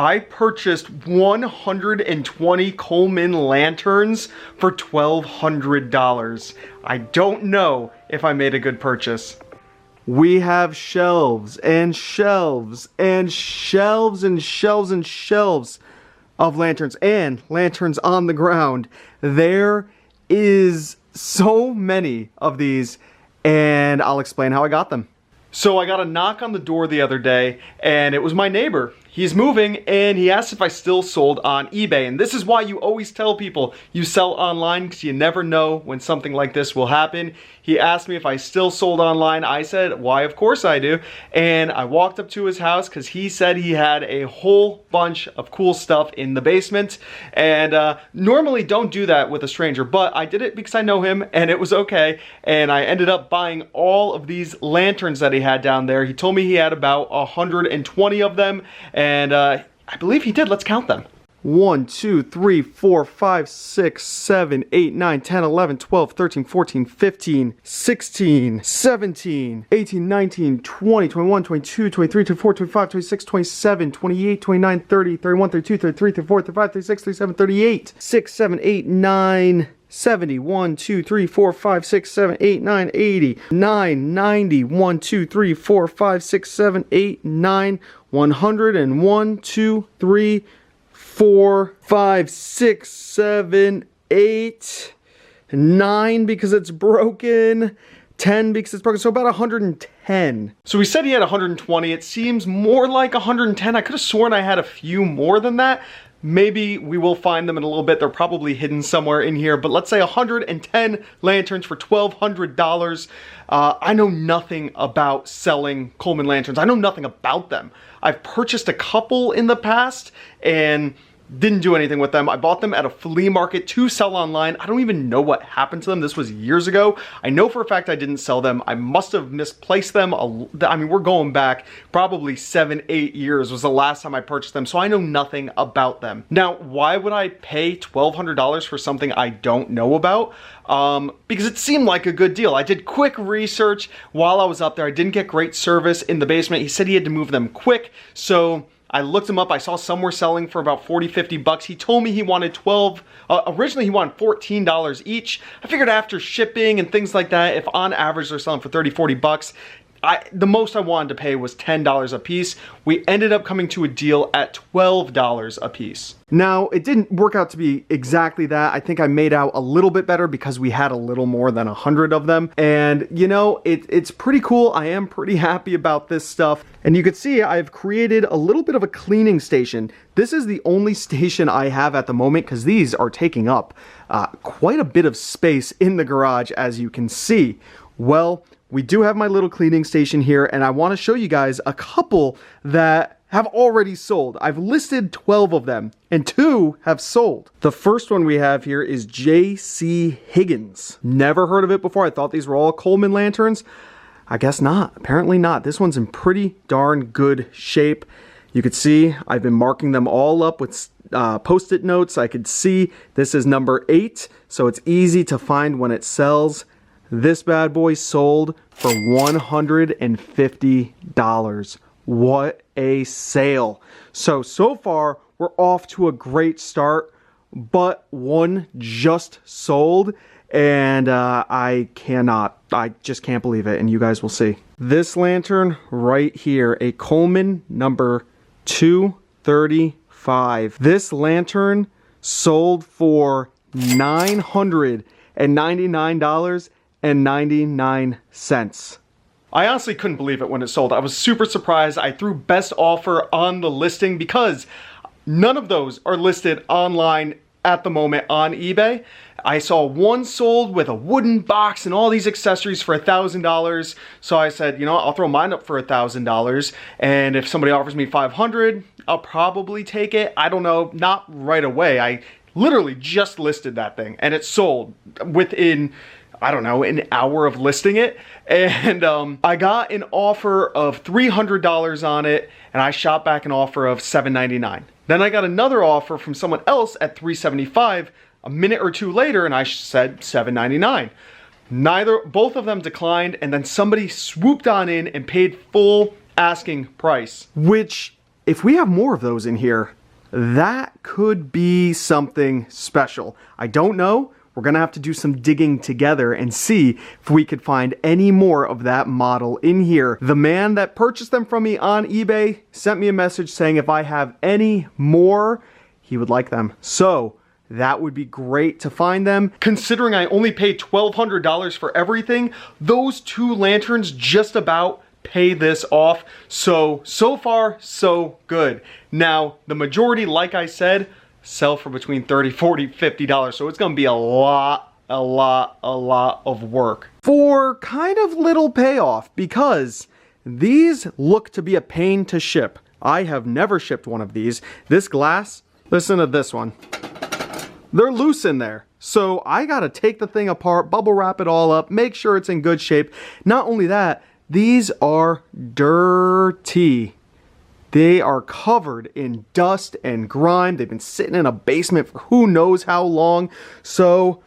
I purchased 120 Coleman lanterns for $1,200. I don't know if I made a good purchase. We have shelves and shelves and shelves and shelves and shelves of lanterns and lanterns on the ground. There is so many of these, and I'll explain how I got them. So I got a knock on the door the other day, and it was my neighbor. He's moving, and he asked if I still sold on eBay. And this is why you always tell people you sell online, because you never know when something like this will happen. He asked me if I still sold online. I said, why, of course I do. And I walked up to his house because he said he had a whole bunch of cool stuff in the basement. And normally don't do that with a stranger, but I did it because I know him and it was okay. And I ended up buying all of these lanterns that he had down there. He told me he had about 120 of them, and I believe he did. Let's count them. 1, 2, 3, 4, 5, 6, 7, 8, 9, 10, 11, 12, 13, 14, 15, 16, 17, 18, 19, 20, 21, 22, 23, 24, 25, 26, 27, 28, 29, 30, 31, 32, 33, 34, 35, 36, 37, 38, 6, 7, 8, 9, 70, 1, 2, 3, 4, 5, 6, 7, 8, 9, 80, 9, 90, 1, 2, 3, 4, 5, 6, 7, 8, 9, 100, and 1, 2, 3, 4, 5, 6, 7, 8, 9 because it's broken, 10 because it's broken, so about 110. So he said he had 120. It seems more like 110. I could have sworn I had a few more than that. Maybe we will find them in a little bit. They're probably hidden somewhere in here, but let's say 110 lanterns for $1,200. I know nothing about selling Coleman lanterns. I know nothing about them. I've purchased a couple in the past and didn't do anything with them. I bought them at a flea market to sell online. I don't even know what happened to them. This was years ago. I know for a fact I didn't sell them. I must have misplaced them. I mean, we're going back probably 7, 8 years was the last time I purchased them, so I know nothing about them. Now, why would I pay $1,200 for something I don't know about? Because it seemed like a good deal. I did quick research while I was up there. I didn't get great service in the basement. He said he had to move them quick, so I looked them up. I saw some were selling for about 40, 50 bucks. He told me he wanted originally he wanted $14 each. I figured after shipping and things like that, if on average they're selling for 30, 40 bucks, the most I wanted to pay was $10 a piece. We ended up coming to a deal at $12 a piece. Now, it didn't work out to be exactly that. I think I made out a little bit better because we had a little more than 100 of them. And you know, it's pretty cool. I am pretty happy about this stuff. And you can see I've created a little bit of a cleaning station. This is the only station I have at the moment because these are taking up quite a bit of space in the garage, as you can see. Well, we do have my little cleaning station here, and I want to show you guys a couple that have already sold. I've listed 12 of them, and 2 have sold. The first one we have here is J.C. Higgins. Never heard of it before. I thought these were all Coleman lanterns. I guess not. Apparently not. This one's in pretty darn good shape. You could see I've been marking them all up with Post-it notes. I could see this is number 8, so it's easy to find when it sells. This bad boy sold for $150. What a sale. So far, we're off to a great start, but one just sold, and I just can't believe it, and you guys will see. This lantern right here, a Coleman number 235. This lantern sold for $999.99. I honestly couldn't believe it when it sold. I was super surprised. I threw best offer on the listing because none of those are listed online at the moment on eBay. I saw one sold with a wooden box and all these accessories for $1,000. So I said, you know, I'll throw mine up for $1,000. And if somebody offers me $500, I'll probably take it. I don't know, not right away. I literally just listed that thing and it sold within, I don't know, an hour of listing it. And I got an offer of $300 on it, and I shot back an offer of $799. Then I got another offer from someone else at $375 a minute or two later, and I said $799. Both of them declined, and then somebody swooped on in and paid full asking price, which if we have more of those in here, that could be something special. I don't know. We're gonna have to do some digging together and see if we could find any more of that model in here. The man that purchased them from me on eBay sent me a message saying if I have any more, he would like them. So that would be great to find them. Considering I only paid $1,200 for everything, those 2 lanterns just about pay this off. So far, so good. Now, the majority, like I said, sell for between $30, $40, $50. So it's gonna be a lot of work for kind of little payoff, because these look to be a pain to ship. I have never shipped one of these. This glass, listen to this one. They're loose in there. So I gotta take the thing apart, bubble wrap it all up, make sure it's in good shape. Not only that, these are dirty. They are covered in dust and grime. They've been sitting in a basement for who knows how long. So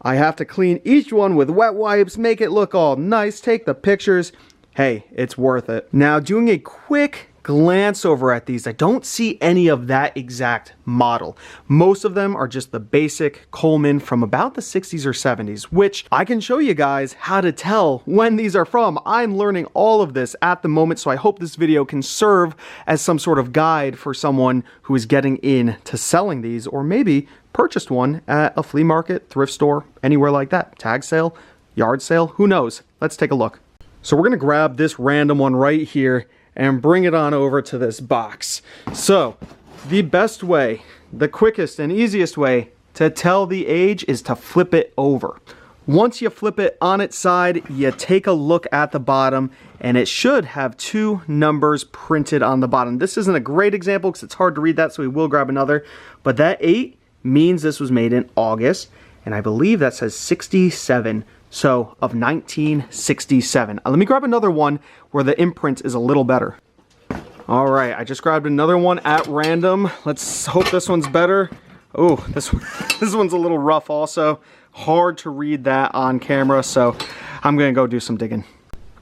I have to clean each one with wet wipes, make it look all nice, take the pictures. Hey, it's worth it. Now, doing a quick glance over at these, I don't see any of that exact model. Most of them are just the basic Coleman from about the 60s or 70s, which I can show you guys how to tell when these are from. I'm learning all of this at the moment, so I hope this video can serve as some sort of guide for someone who is getting into selling these, or maybe purchased one at a flea market, thrift store, anywhere like that. Tag sale, yard sale, who knows? Let's take a look. So we're gonna grab this random one right here and bring it on over to this box. So the best way, the quickest and easiest way to tell the age is to flip it over. Once you flip it on its side, you take a look at the bottom, and it should have 2 numbers printed on the bottom. This isn't a great example because it's hard to read that, so we will grab another. But that 8 means this was made in August, and I believe that says 67. So, of 1967. Let me grab another one where the imprint is a little better. All right, I just grabbed another one at random. Let's hope this one's better. Oh, this one's a little rough also. Hard to read that on camera, so I'm gonna go do some digging.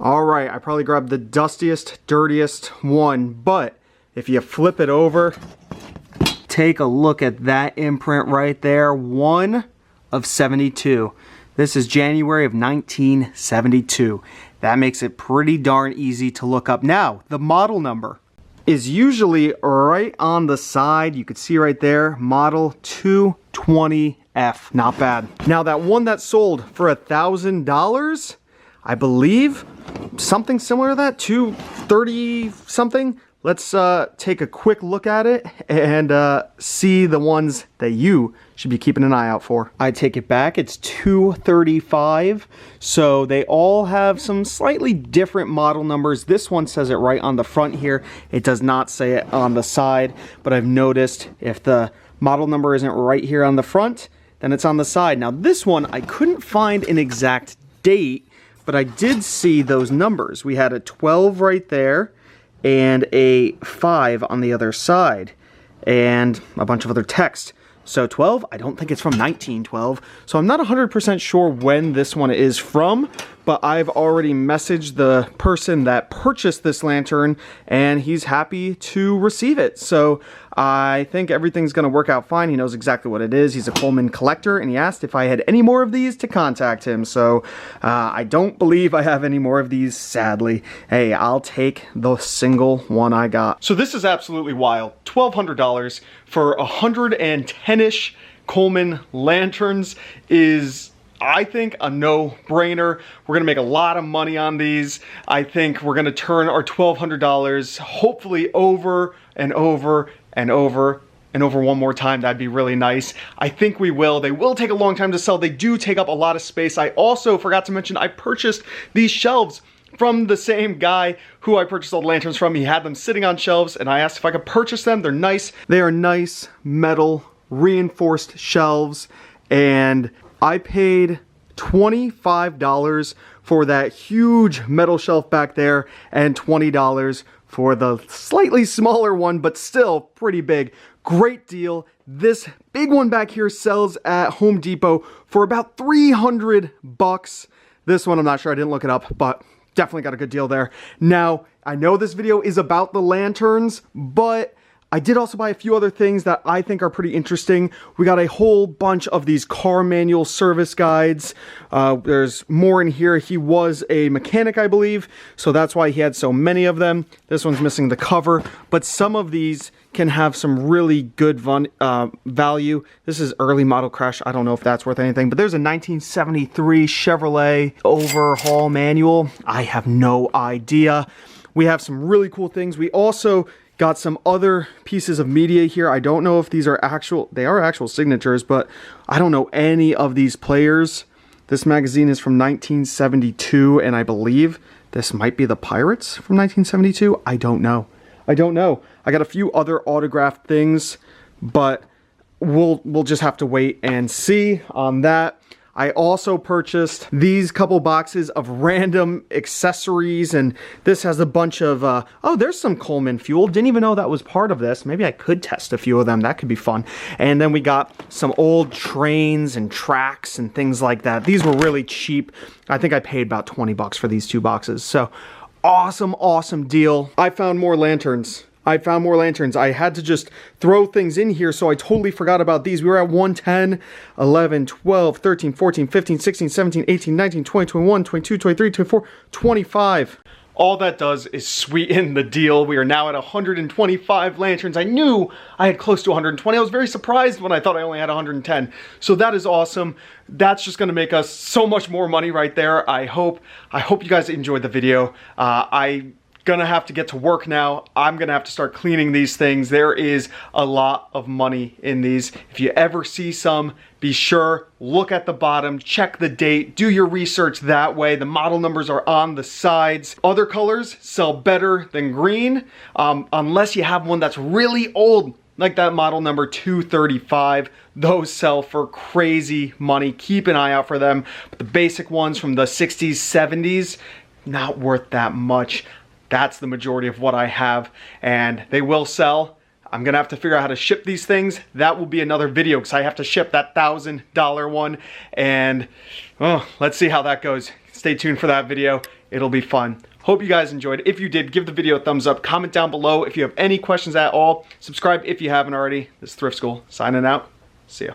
All right, I probably grabbed the dustiest, dirtiest one, but if you flip it over, take a look at that imprint right there. 1 of 72. This is January of 1972. That makes it pretty darn easy to look up. Now, the model number is usually right on the side. You could see right there, model 220F. Not bad. Now, that one that sold for $1,000, I believe, something similar to that, 230 something. Let's take a quick look at it and see the ones that you should be keeping an eye out for. I take it back, it's 235. So they all have some slightly different model numbers. This one says it right on the front here. It does not say it on the side, but I've noticed if the model number isn't right here on the front, then it's on the side. Now this one, I couldn't find an exact date, but I did see those numbers. We had a 12 right there, and a 5 on the other side, and a bunch of other text. So 12, I don't think it's from 1912. So I'm not 100% sure when this one is from, but I've already messaged the person that purchased this lantern, and he's happy to receive it. So I think everything's gonna work out fine. He knows exactly what it is. He's a Coleman collector, and he asked if I had any more of these to contact him. So I don't believe I have any more of these, sadly. Hey, I'll take the single one I got. So this is absolutely wild. $1,200 for 110-ish Coleman lanterns is, I think, a no-brainer. We're gonna make a lot of money on these. I think we're gonna turn our $1,200 hopefully over and over and over and over one more time. That'd be really nice. I think we will. They will take a long time to sell. They do take up a lot of space. I also forgot to mention I purchased these shelves from the same guy who I purchased all the lanterns from. He had them sitting on shelves, and I asked if I could purchase them. They're nice. They are nice metal reinforced shelves, and I paid $25 for that huge metal shelf back there and $20 for the slightly smaller one, but still pretty big. Great deal. This big one back here sells at Home Depot for about 300 bucks. This one, I'm not sure, I didn't look it up, but definitely got a good deal there. Now, I know this video is about the lanterns, but I did also buy a few other things that I think are pretty interesting. We got a whole bunch of these car manual service guides. There's more in here. He was a mechanic, I believe, so that's why he had so many of them. This one's missing the cover, but some of these can have some really good value. This is early model crash. I don't know if that's worth anything, but there's a 1973 Chevrolet overhaul manual. I have no idea. We have some really cool things. We also got some other pieces of media here. I don't know if these are actual, they are actual signatures, but I don't know any of these players. This magazine is from 1972, and I believe this might be the Pirates from 1972. I don't know. I got a few other autographed things, but we'll just have to wait and see on that. I also purchased these couple boxes of random accessories, and this has a bunch of, oh, there's some Coleman fuel. Didn't even know that was part of this. Maybe I could test a few of them. That could be fun. And then we got some old trains and tracks and things like that. These were really cheap. I think I paid about 20 bucks for these 2 boxes. So awesome, awesome deal. I found more lanterns. I had to just throw things in here, so I totally forgot about these. We were at 110, 11, 12, 13, 14, 15, 16, 17, 18, 19, 20, 21, 22, 23, 24, 25. All that does is sweeten the deal. We are now at 125 lanterns. I knew I had close to 120. I was very surprised when I thought I only had 110. So that is awesome. That's just gonna make us so much more money right there. I hope you guys enjoyed the video. I'm gonna have to get to work now. I'm gonna have to start cleaning these things. There is a lot of money in these. If you ever see some, be sure, look at the bottom, check the date, do your research that way. The model numbers are on the sides. Other colors sell better than green, unless you have one that's really old, like that model number 235. Those sell for crazy money. Keep an eye out for them. But the basic ones from the 60s, 70s, not worth that much. That's the majority of what I have, and they will sell. I'm gonna have to figure out how to ship these things. That will be another video because I have to ship that $1,000 one, and let's see how that goes. Stay tuned for that video. It'll be fun. Hope you guys enjoyed. If you did, give the video a thumbs up. Comment down below if you have any questions at all. Subscribe if you haven't already. This is Thrift School signing out. See ya.